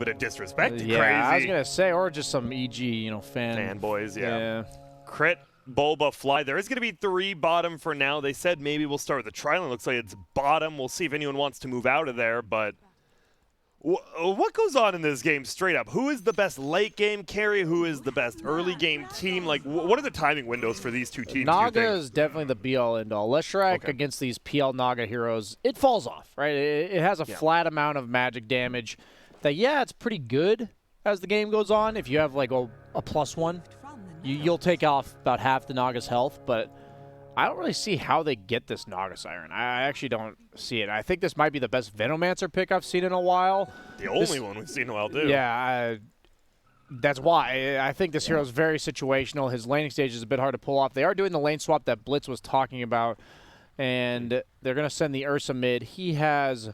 bit of disrespect to yeah, Crazy. I was gonna say, or just some EG, fanboys. Yeah. Crit, Bulba, Fly. There is going to be 3 bottom for now. They said maybe we'll start with the trial. It looks like it's bottom. We'll see if anyone wants to move out of there, but what goes on in this game straight up? Who is the best late game carry? Who is the best early game team? Like, what are the timing windows for these two teams? Naga is definitely the be-all, end-all. Leshrac against these PL Naga heroes, it falls off, right? It has a flat amount of magic damage that, yeah, it's pretty good as the game goes on. If you have, like, a +1, you'll take off about half the Naga's health, but I don't really see how they get this Naga Siren. I actually don't see it. I think this might be the best Venomancer pick I've seen in a while. The only one we've seen in a while, too. Yeah, that's why. I think this hero is very situational. His laning stage is a bit hard to pull off. They are doing the lane swap that Blitz was talking about, and they're going to send the Ursa mid. He has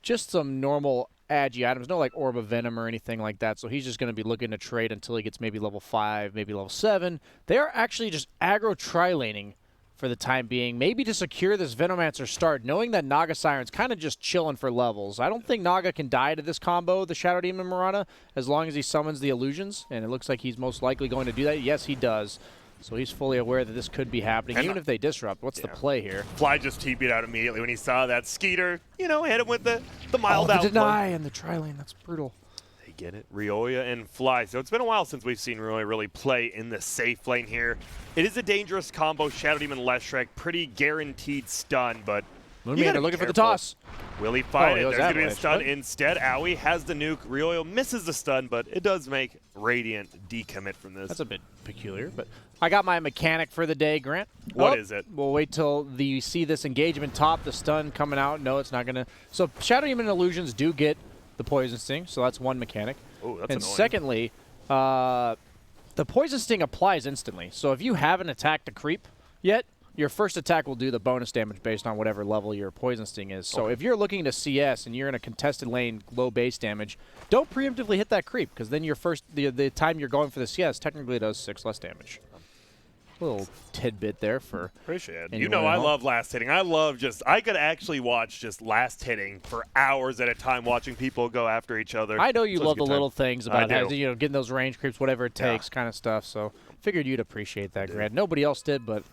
just some normal Agi items, no like Orb of Venom or anything like that, so he's just going to be looking to trade until he gets maybe level 5, maybe level 7. They are actually just aggro tri-laning for the time being, maybe to secure this Venomancer start, knowing that Naga Siren's kind of just chilling for levels. I don't think Naga can die to this combo, the Shadow Demon Mirana, as long as he summons the illusions, and it looks like he's most likely going to do that. Yes, he does. So he's fully aware that this could be happening, even if they disrupt. What's the play here? Fly just TP'd out immediately when he saw that. Skeeter, you know, hit him with the mild outplay. The deny and the tri-lane, that's brutal. They get it. Rioya and Fly. So it's been a while since we've seen Rioya really play in the safe lane here. It is a dangerous combo. Shadow Demon Leshrac, pretty guaranteed stun, but Moonman are looking for the toss. Will he find it? There's going to be a stun right? instead. Aoi has the nuke. Rioya misses the stun, but it does make Radiant decommit from this. That's a bit peculiar, but I got my mechanic for the day, Grant. What is it? We'll wait till you see this engagement top, the stun coming out. No, it's not going to. So Shadow Demon Illusions do get the Poison Sting, so that's one mechanic. Oh, that's and annoying. Secondly, the Poison Sting applies instantly. So if you haven't attacked a creep yet, your first attack will do the bonus damage based on whatever level your Poison Sting is. So if you're looking to CS and you're in a contested lane, low base damage, don't preemptively hit that creep, because then your the time you're going for the CS technically does 6 less damage. Little tidbit there for appreciate it. You know, I love last hitting. I could actually watch just last hitting for hours at a time, watching people go after each other. I know you love the little things about how, getting those range creeps, whatever it takes, kind of stuff. So figured you'd appreciate that, Grant. Nobody else did, but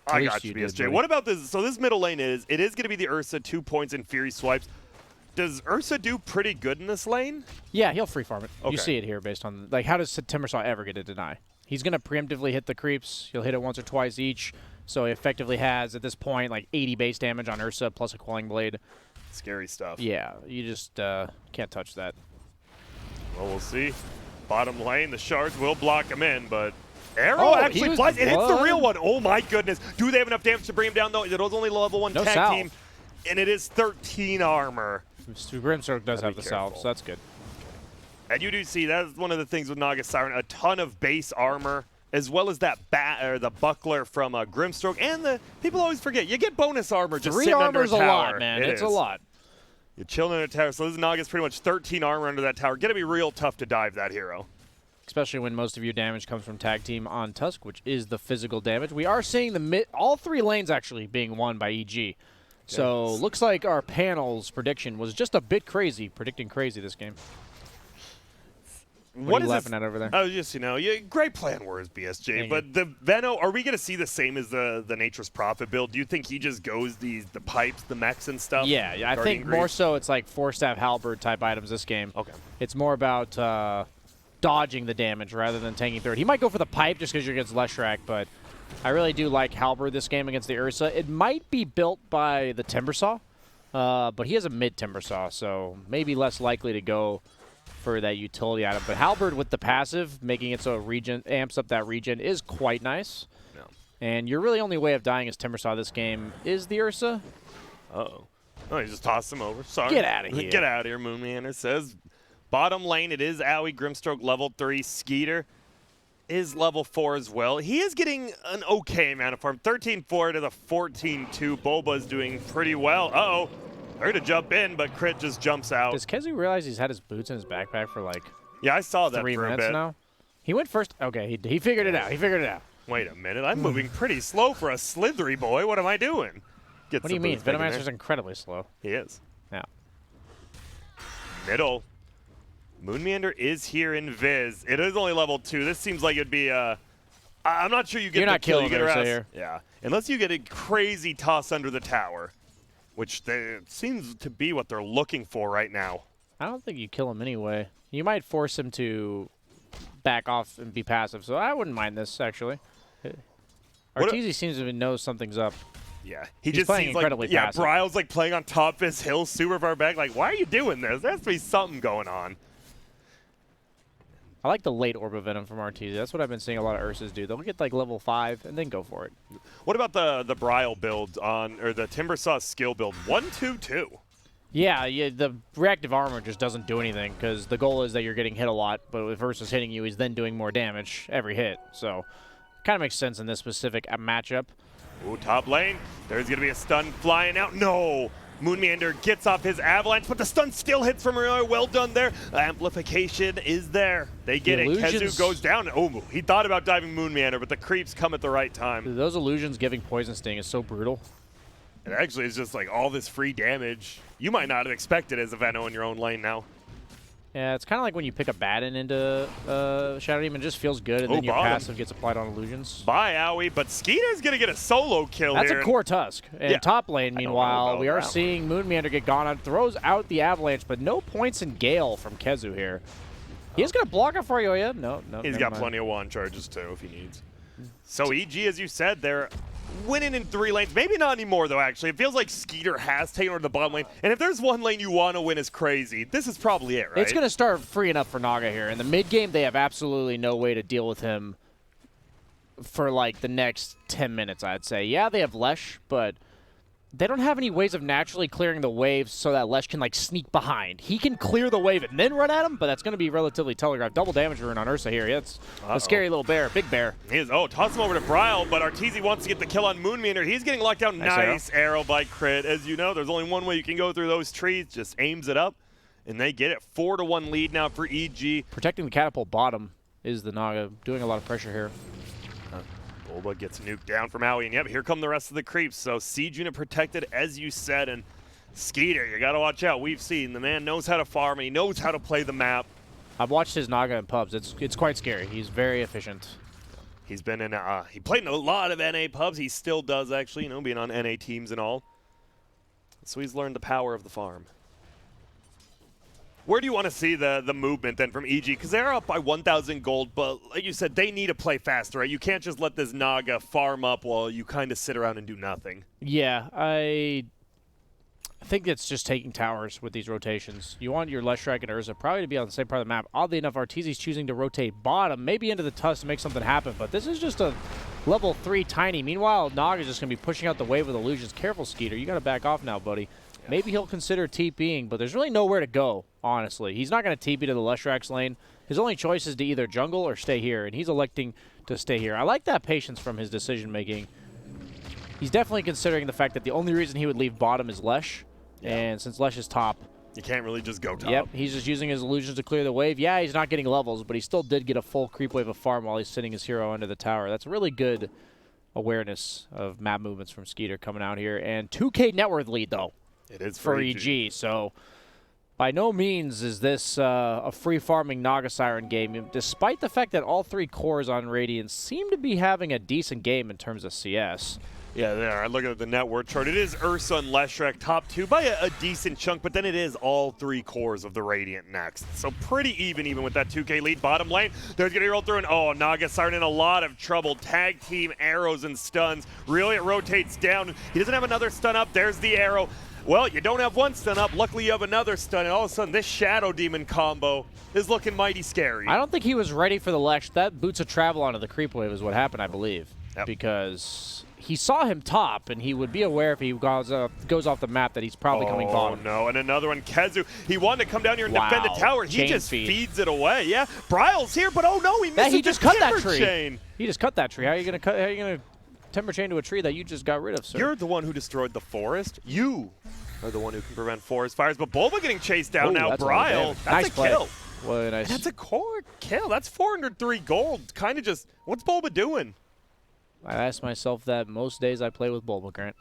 I got you, BSJ. What about this? So this middle lane is going to be the Ursa, 2 points and Fury swipes. Does Ursa do pretty good in this lane? Yeah, he'll free farm it. You see it here based on, like, how does Timbersaw ever get a deny? He's going to preemptively hit the creeps. He'll hit it once or twice each. So he effectively has, at this point, like 80 base damage on Ursa plus a Quelling Blade. Scary stuff. Yeah, you just can't touch that. Well, we'll see. Bottom lane, the shards will block him in, but Arrow actually flies. It hits the real one. Oh, my goodness. Do they have enough damage to bring him down, though? It was only level 1 tag team, and it is 13 armor. Grimstroke does have the salve, so that's good. And you do see that's one of the things with Naga Siren, a ton of base armor, as well as that the buckler from Grimstroke. And the people always forget, you get bonus armor just sitting under a tower. 3 armor's a lot, man. It's a lot. You're chilling in a tower. So this Naga's pretty much 13 armor under that tower. Gonna be real tough to dive that hero. Especially when most of your damage comes from tag team on Tusk, which is the physical damage. We are seeing all 3 lanes actually being won by EG. So looks like our panel's prediction was just a bit crazy, predicting crazy this game. What are you laughing at over there? Oh, just, great plan words, BSJ. But the Veno, are we going to see the same as the Nature's Prophet build? Do you think he just goes the pipes, the mechs and stuff? Yeah, I think more so it's like 4-staff halberd type items this game. Okay. It's more about dodging the damage rather than tanking through it. He might go for the pipe just because you're against Leshrac, but I really do like halberd this game against the Ursa. It might be built by the Timbersaw, but he has a mid Timbersaw, so maybe less likely to go for that utility item. But halberd with the passive, making it so it amps up that regen, is quite nice. Yeah. And your really only way of dying as Timbersaw this game is the Ursa. Uh-oh. Oh, he just tossed him over. Sorry. Get out of here. Get out of here, Moonman. It says bottom lane, it is Aoi, Grimstroke level 3. Skeeter is level 4 as well. He is getting an okay amount of farm. 13-4 to the 14-2. Boba is doing pretty well. Uh-oh. They're going to jump in, but Crit just jumps out. Does KheZy realize he's had his boots in his backpack for like I saw that 3 for minutes a bit. now? He went first. Okay, he figured it out. He figured it out. Wait a minute. I'm moving pretty slow for a slithery boy. What am I doing? What do you mean? Venomancer's incredibly slow. He is. Yeah. Middle. Moon Meander is here in Viz. It is only level 2. This seems like it'd be a... I'm not sure you get the kill. You get here. Yeah. Unless you get a crazy toss under the tower, which seems to be what they're looking for right now. I don't think you kill him anyway. You might force him to back off and be passive, so I wouldn't mind this, actually. Arteezy seems to know something's up. Yeah, He's just seems incredibly like, passive. Bryle's like playing on top of his hill super far back. Like, why are you doing this? There has to be something going on. I like the late Orb of Venom from Arteezy. That's what I've been seeing a lot of Ursas do. They'll get like level 5 and then go for it. What about the Bryle build on, or the Timbersaw skill build? 1-2-2. Yeah, the reactive armor just doesn't do anything because the goal is that you're getting hit a lot, but if Ursa's hitting you, he's then doing more damage every hit. So kind of makes sense in this specific matchup. Ooh, top lane. There's going to be a stun flying out. No! Moon Meander gets off his avalanche, but the stun still hits from earlier. Well done there. Amplification is there. They get it. KheZY goes down. Oh, he thought about diving Moon Meander, but the creeps come at the right time. Those illusions giving Poison Sting is so brutal. It actually is just like all this free damage. You might not have expected as a Veno in your own lane now. Yeah, it's kind of like when you pick a Batten into Shadow Demon, it just feels good, and then your passive gets applied on illusions. Bye, Owie, but Skeeter's going to get a solo kill That's here. a core Tusk. And top lane, meanwhile, we are seeing Moon Meander get gone on, throws out the Avalanche, but no points in Gale from KheZY here. He's going to block it for you, yeah? No. He's got plenty of wand charges, too, if he needs. So EG, as you said, they're winning in 3 lanes. Maybe not anymore, though, actually. It feels like Skeeter has taken over the bottom lane. And if there's one lane you want to win as crazy, this is probably it, right? It's going to start freeing up for Naga here. In the mid game, they have absolutely no way to deal with him for, like, the next 10 minutes, I'd say. Yeah, they have Lesh, but they don't have any ways of naturally clearing the waves so that Lesh can, like, sneak behind. He can clear the wave and then run at him, but that's going to be relatively telegraphed. Double damage rune on Ursa here. Yeah, it's a scary little bear. Big bear. He is. Oh, toss him over to Bryle, but Arteezy wants to get the kill on Moon Meander. He's getting locked down. Nice arrow by Crit. As you know, there's only one way you can go through those trees. Just aims it up, and they get it. 4-1 lead now for EG. Protecting the catapult bottom is the Naga. Doing a lot of pressure here. Bulba gets nuked down from Owie, and yep, here come the rest of the creeps. So siege unit protected, as you said, and Skeeter, you gotta watch out. We've seen the man knows how to farm, and he knows how to play the map. I've watched his Naga in pubs. It's quite scary. He's very efficient. He's been in he played in a lot of NA pubs. He still does, actually, you know, being on NA teams and all. So he's learned the power of the farm. Where do you want to see the movement then from EG? Because they're up by 1,000 gold, but like you said, they need to play faster, right? You can't just let this Naga farm up while you kind of sit around and do nothing. Yeah, I think it's just taking towers with these rotations. You want your Leshrac and Urza probably to be on the same part of the map. Oddly enough, Arteezy's choosing to rotate bottom, maybe into the Tusk to make something happen, but this is just a level 3 tiny. Meanwhile, Naga's just going to be pushing out the wave with illusions. Careful, Skeeter. You got to back off now, buddy. Maybe he'll consider TPing, but there's really nowhere to go, honestly. He's not going to TP to the Leshrac's lane. His only choice is to either jungle or stay here, and he's electing to stay here. I like that patience from his decision-making. He's definitely considering the fact that the only reason he would leave bottom is Lesh, and since Lesh is top... You can't really just go top. Yep, he's just using his illusions to clear the wave. Yeah, he's not getting levels, but he still did get a full creep wave of farm while he's sitting his hero under the tower. That's really good awareness of map movements from Skeeter coming out here. And 2K net worth lead, though. It is for EG. So by no means is this a free farming Naga Siren game, despite the fact that all 3 cores on Radiant seem to be having a decent game in terms of CS. Yeah, there. I look at the net worth chart. It is Ursa and Leshrac top 2 by a decent chunk, but then it is all 3 cores of the Radiant next. So pretty even with that 2K lead. Bottom lane, there's going to be rolled through, and oh, Naga Siren in a lot of trouble. Tag team arrows and stuns. Really, it rotates down. He doesn't have another stun up. There's the arrow. Well, you don't have one stun up. Luckily, you have another stun, and all of a sudden, this Shadow Demon combo is looking mighty scary. I don't think he was ready for the Lesh. That boots of travel onto the creep wave is what happened, I believe, because he saw him top, and he would be aware if he goes off the map that he's probably coming bottom. Oh, no, and another one, KheZY. He wanted to come down here and defend the tower. He just feeds it away. Yeah, Bryle's here, but oh, no, he misses he just cut that tree. Chain. He just cut that tree. How are you going to timber chain to a tree that you just got rid of, sir? You're the one who destroyed the forest. You are the one who can prevent forest fires. But Bulba getting chased down now. Bryle, that's a kill. Well, nice. That's a core kill. That's 403 gold. Kind of just, what's Bulba doing? I ask myself that most days I play with Bulba, Grant.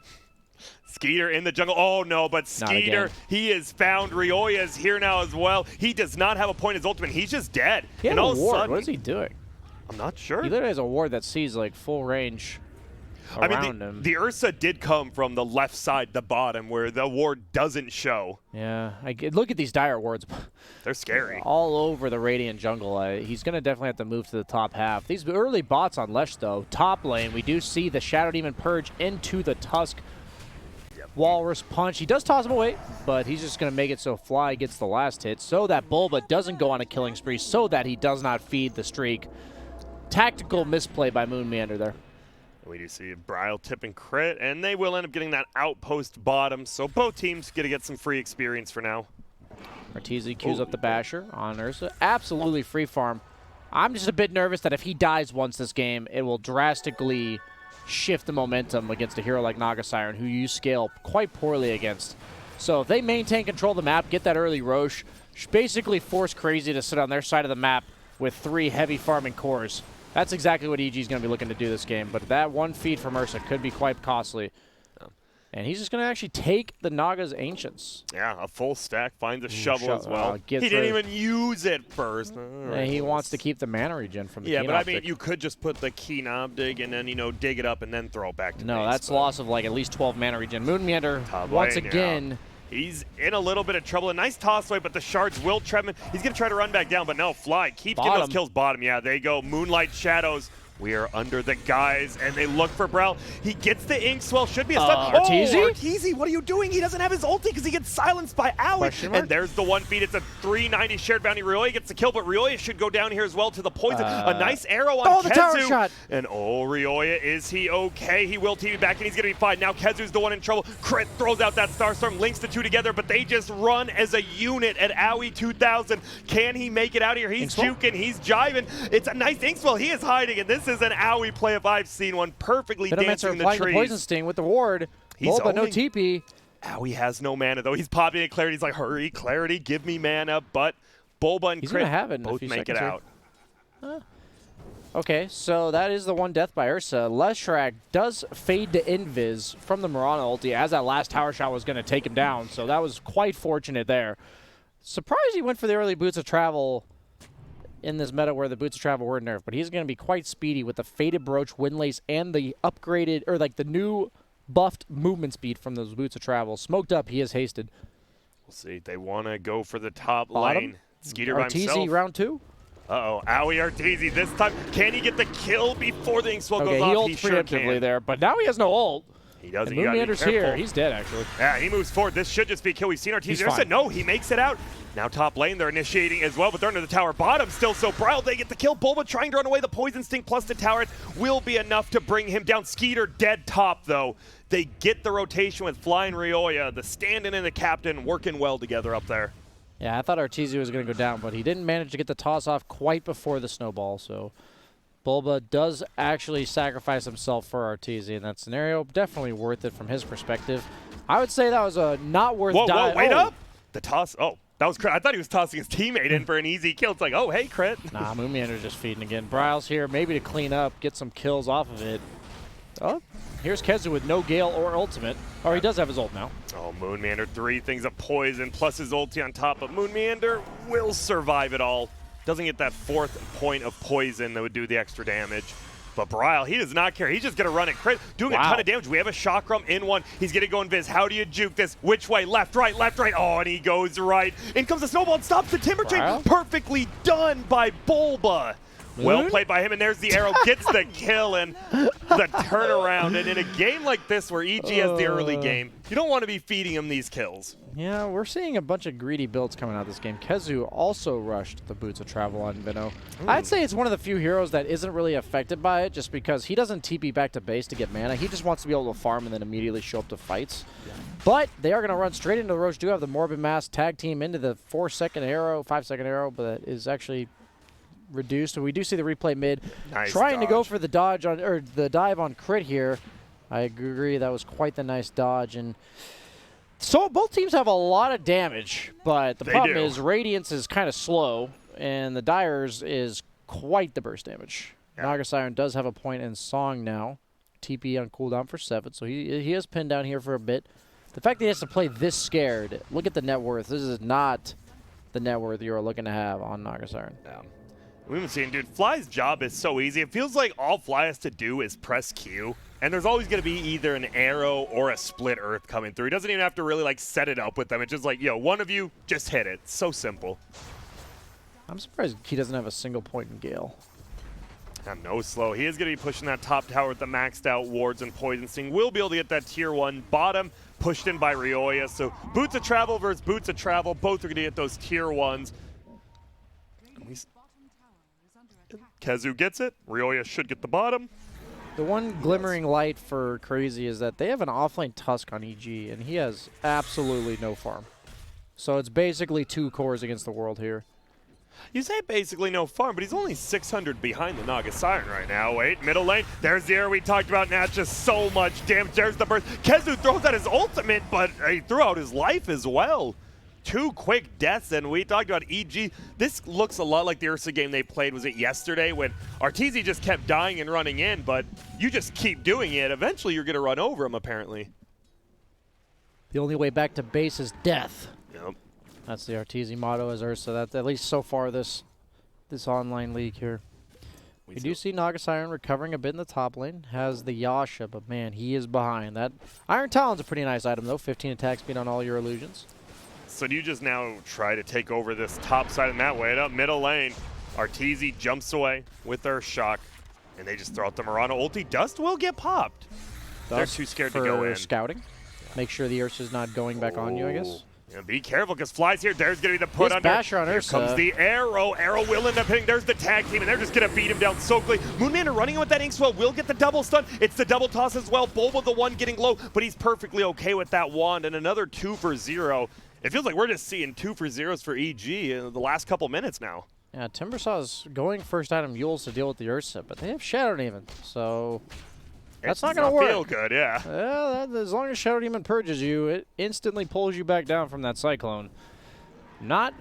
Skeeter in the jungle. Oh, no, but Skeeter, he has found. Ryoya is here now as well. He does not have a point in his ultimate. He's just dead. He had and all a ward. of a sudden, What is he doing? I'm not sure. He literally has a ward that sees, like, full range around him. The Ursa did come from the left side, the bottom, where the ward doesn't show. Yeah. Look at these dire wards. They're scary. All over the Radiant jungle. He's going to definitely have to move to the top half. These early bots on Lesh, though. Top lane, we do see the Shadow Demon Purge into the Tusk. Walrus Punch. He does toss him away, but he's just going to make it so Fly gets the last hit so that Bulba doesn't go on a killing spree, so that he does not feed the streak. Tactical misplay by Moon Meander there. We do see Bryle tipping crit, and they will end up getting that outpost bottom, so both teams get to get some free experience for now. Arteezy queues up the Basher on Ursa. Absolutely free farm. I'm just a bit nervous that if he dies once this game, it will drastically shift the momentum against a hero like Naga Siren, who you scale quite poorly against. So if they maintain control of the map, get that early Roche, basically force Crazy to sit on their side of the map with 3 heavy farming cores. That's exactly what EG is going to be looking to do this game, but that one feed from Ursa could be quite costly. And he's just going to actually take the Naga's Ancients. Yeah, a full stack, finds a shovel as well. He didn't even use it first. He wants to keep the mana regen from the Yeah, Keen but I Optic. mean, you could just put the Keen Optic and then, dig it up and then throw it back to No, base, that's loss of like at least 12 mana regen. Moon Meander, Top once lane, again. Yeah. He's in a little bit of trouble. A nice toss away, but the shards will trap him. He's going to try to run back down, but no, Fly keeps getting those kills bottom. Yeah, there you go. Moonlight Shadows. We are under the guys, and they look for Brell. He gets the Inkswell, should be a stun. Arteezy? Oh, Arteezy, what are you doing? He doesn't have his ulti because he gets silenced by Owie. And there's the one feed. It's a 390 shared bounty. Ryoya gets the kill, but Ryoya should go down here as well to the poison. A nice arrow on Kezu. The tower shot. And Ryoya, is he okay? He will TV back, and he's going to be fine. Now Kezu's the one in trouble. Crit throws out that Starstorm, links the two together, but they just run as a unit at Owie 2000. Can he make it out of here? He's juking, he's jiving. It's a nice Inkswell. He is hiding, and this is an Owie play if I've seen one, perfectly dancing in the trees. The Poison Sting with the ward. He's but no TP. Owie has no mana, though. He's popping in Clarity. He's like, hurry, Clarity, give me mana. But Bulba and Crit both make it out. Okay, so that is the one death by Ursa. Leshrac does fade to Invis from the Mirana ulti as that last tower shot was going to take him down. So that was quite fortunate there. Surprised he went for the early Boots of Travel in this meta where the Boots of Travel were nerfed, but he's going to be quite speedy with the Faded Brooch, Windlace, and the upgraded, or like the new buffed movement speed from those Boots of Travel. Smoked up, he is hasted. We'll see. They want to go for the top lane. Skeeter by himself. Arteezy round 2. Uh-oh, Owie Arteezy this time. Can he get the kill before the Inkswell goes off? He ults preemptively there, but now he has no ult. He doesn't. Moon Meander's here. He's dead, actually. Yeah, he moves forward. This should just be a kill. We've seen Arteezy. No, he makes it out. Now top lane, they're initiating as well, but they're under the tower bottom still, so Bryle, they get the kill. Bulba trying to run away. The Poison Sting plus the tower will be enough to bring him down. Skeeter dead top, though. They get the rotation with Flying Ryoya, the stand-in and the captain working well together up there. Yeah, I thought Arteezy was going to go down, but he didn't manage to get the toss off quite before the snowball, so Bulba does actually sacrifice himself for Arteezy in that scenario. Definitely worth it from his perspective. I would say that was a not worth Whoa, wait up! The toss, that was Crit. I thought he was tossing his teammate in for an easy kill. It's like, oh, hey, Crit. Nah, Moon Meander's just feeding again. Bryle's here, maybe to clean up, get some kills off of it. Oh, here's Kezu with no Gale or ultimate. Or he does have his ult now. Oh, Moon Meander, 3 things of poison plus his ulti on top, but Moon Meander will survive it all. Doesn't get that 4th point of poison that would do the extra damage. But Bryle, he does not care. He's just going to run it. Crit, doing a ton of damage. We have a Chakram in one. He's going to go Invis. How do you juke this? Which way? Left, right, left, right. Oh, and he goes right. In comes the snowball and stops the Timber Chain. Perfectly done by Bulba. Well played by him, and there's the arrow. Gets the kill and the turnaround. And in a game like this where EG has the early game, you don't want to be feeding him these kills. Yeah, we're seeing a bunch of greedy builds coming out this game. Kezu also rushed the Boots of Travel on Vino. I'd say it's one of the few heroes that isn't really affected by it just because he doesn't TP back to base to get mana. He just wants to be able to farm and then immediately show up to fights. Yeah. But they are going to run straight into the Roche. Do have the Morbid Mass tag team into the 4-second arrow, 5-second arrow, but that is actually reduced. We do see the replay mid trying to go for the dodge on, or the dive on Crit here. I agree, that was quite the nice dodge. And so both teams have a lot of damage, but the problem is Radiance is kind of slow, and the Dyer's is quite the burst damage. Naga Siren does have a point in Song now. TP on cooldown for 7, so he is pinned down here for a bit. The fact that he has to play this scared, look at the net worth. This is not the net worth you are looking to have on Naga Siren. Yeah. We've been seeing, dude, Fly's job is so easy. It feels like all Fly has to do is press Q, and there's always going to be either an arrow or a split earth coming through. He doesn't even have to really, like, set it up with them. It's just like, yo, one of you, just hit it. So simple. I'm surprised he doesn't have a single point in Gale. No slow. He is going to be pushing that top tower with the maxed out wards and poison sting. Will be able to get that tier 1 bottom pushed in by Rioya. So Boots of Travel versus Boots of Travel. Both are going to get those tier 1s. KheZy gets it. Rioya should get the bottom. The one glimmering light for CR4ZY is that they have an offlane Tusk on EG, and he has absolutely no farm. So it's basically 2 cores against the world here. You say basically no farm, but he's only 600 behind the Naga Siren right now. Wait, middle lane. There's the arrow we talked about. Now just so much damage. There's the burst. KheZy throws out his ultimate, but he threw out his life as well. 2 quick deaths, and we talked about EG. This looks a lot like the Ursa game they played, was it yesterday, when CR4ZY just kept dying and running in, but you just keep doing it. Eventually you're going to run over him, apparently. The only way back to base is death. Yep. That's the CR4ZY motto as Ursa. That's at least so far this online league here. We do see Naga Siren recovering a bit in the top lane. Has the Yasha, but man, he is behind. That Iron Talon's a pretty nice item though. 15 attack speed on all your illusions. So do you just now try to take over this top side in that way? Up middle lane, CR4ZY jumps away with their shock, and they just throw out the Mirana ulti. Dust will get popped. They're too scared to go in. Scouting. Make sure the Ursa's not going back on you, I guess. Yeah, be careful, because Fly's here. There's going to be the put under. Basher on Ursa. Here comes the arrow. Arrow will end up hitting. There's the tag team, and they're just going to beat him down so quickly. Moonlander running in with that Inkswell will get the double stun. It's the double toss as well. Bulba the one getting low, but he's perfectly okay with that wand, and another 2 for 0. It feels like we're just seeing 2 for 0s for EG in the last couple minutes now. Yeah, Timbersaw's going first item Yules to deal with the Ursa, but they have Shadow Demon, so that's not going to work. Feel good, yeah. As long as Shadow Demon purges you, it instantly pulls you back down from that Cyclone. Not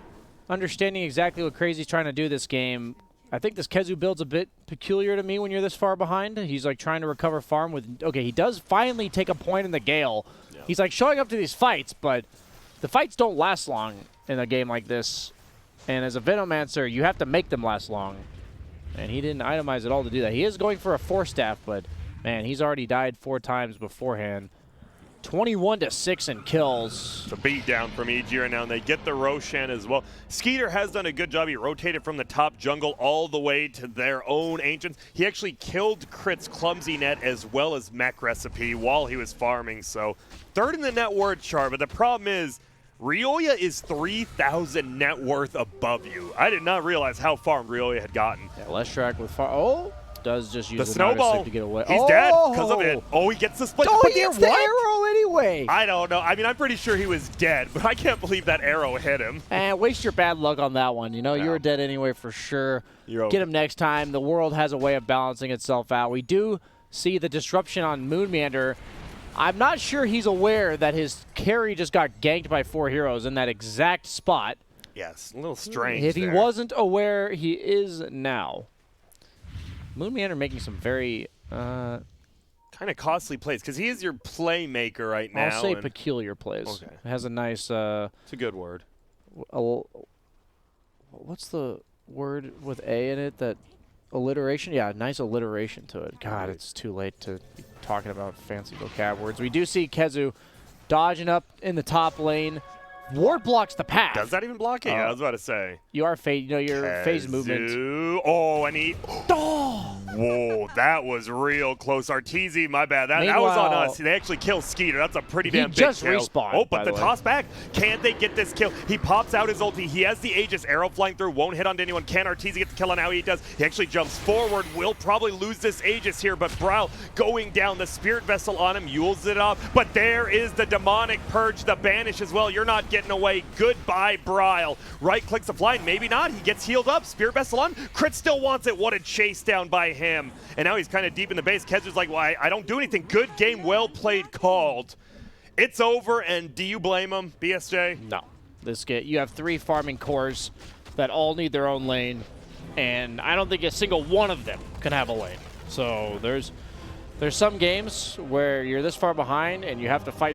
understanding exactly what CR4ZY's trying to do this game. I think this KheZy build's a bit peculiar to me when you're this far behind. He's like trying to recover farm with, okay, he does finally take a point in the Gale. Yeah. He's like showing up to these fights, but the fights don't last long in a game like this. And as a Venomancer, you have to make them last long. And he didn't itemize at all to do that. He is going for a 4-staff, but man, he's already died 4 times beforehand. 21-6 in kills. It's a beat down from EG right now, and they get the Roshan as well. Skeeter has done a good job. He rotated from the top jungle all the way to their own Ancients. He actually killed Crit's Clumsy Net as well as Mech Recipe while he was farming. So 3rd in the net worth chart, but the problem is Rioya is 3,000 net worth above you. I did not realize how farmed Rioya had gotten. Yeah, Leshrac with farm. Oh! Does just use the snowball to get away. He's dead because of it. Oh, he gets the split. Oh, he gets the arrow anyway. I don't know. I mean, I'm pretty sure he was dead, but I can't believe that arrow hit him. And waste your bad luck on that one. You know, you were dead anyway for sure. Get him next time. The world has a way of balancing itself out. We do see the disruption on Moonmeander. I'm not sure he's aware that his carry just got ganked by 4 heroes in that exact spot. Yes, a little strange. If he wasn't aware, he is now. Moonmeander making some very kind of costly plays because he is your playmaker right now. I'll say peculiar plays. Okay. It has a nice. It's a good word. What's the word with A in it? That alliteration? Yeah, nice alliteration to it. God, it's too late to be talking about fancy vocab words. We do see KheZy dodging up in the top lane. Ward blocks the path. Does that even block it? Yeah, I was about to say. You are phase, your phase movement. Oh, and he. Oh! Whoa, that was real close. CR4ZY, my bad. That was on us. They actually killed Skeeter. That's a pretty damn big kill. He just respawned. Oh, but the toss back. Can they get this kill? He pops out his ulti. He has the Aegis arrow flying through. Won't hit onto anyone. Can CR4ZY get the kill on how he does? He actually jumps forward. Will probably lose this Aegis here, but Brawl going down. The Spirit Vessel on him. Yules it off. But there is the Demonic Purge, the Banish as well. You're not getting away. Goodbye, Brawl. Right clicks the fly. Maybe not. He gets healed up. Spirit Vessel on. Crit still wants it. What a chase down by him. And now he's kind of deep in the base. KheZy's like, well, I don't do anything. Good game, well played, called. It's over, and do you blame him, BSJ? No. You have 3 farming cores that all need their own lane, and I don't think a single one of them can have a lane. So there's There's some games where you're this far behind and you have to fight your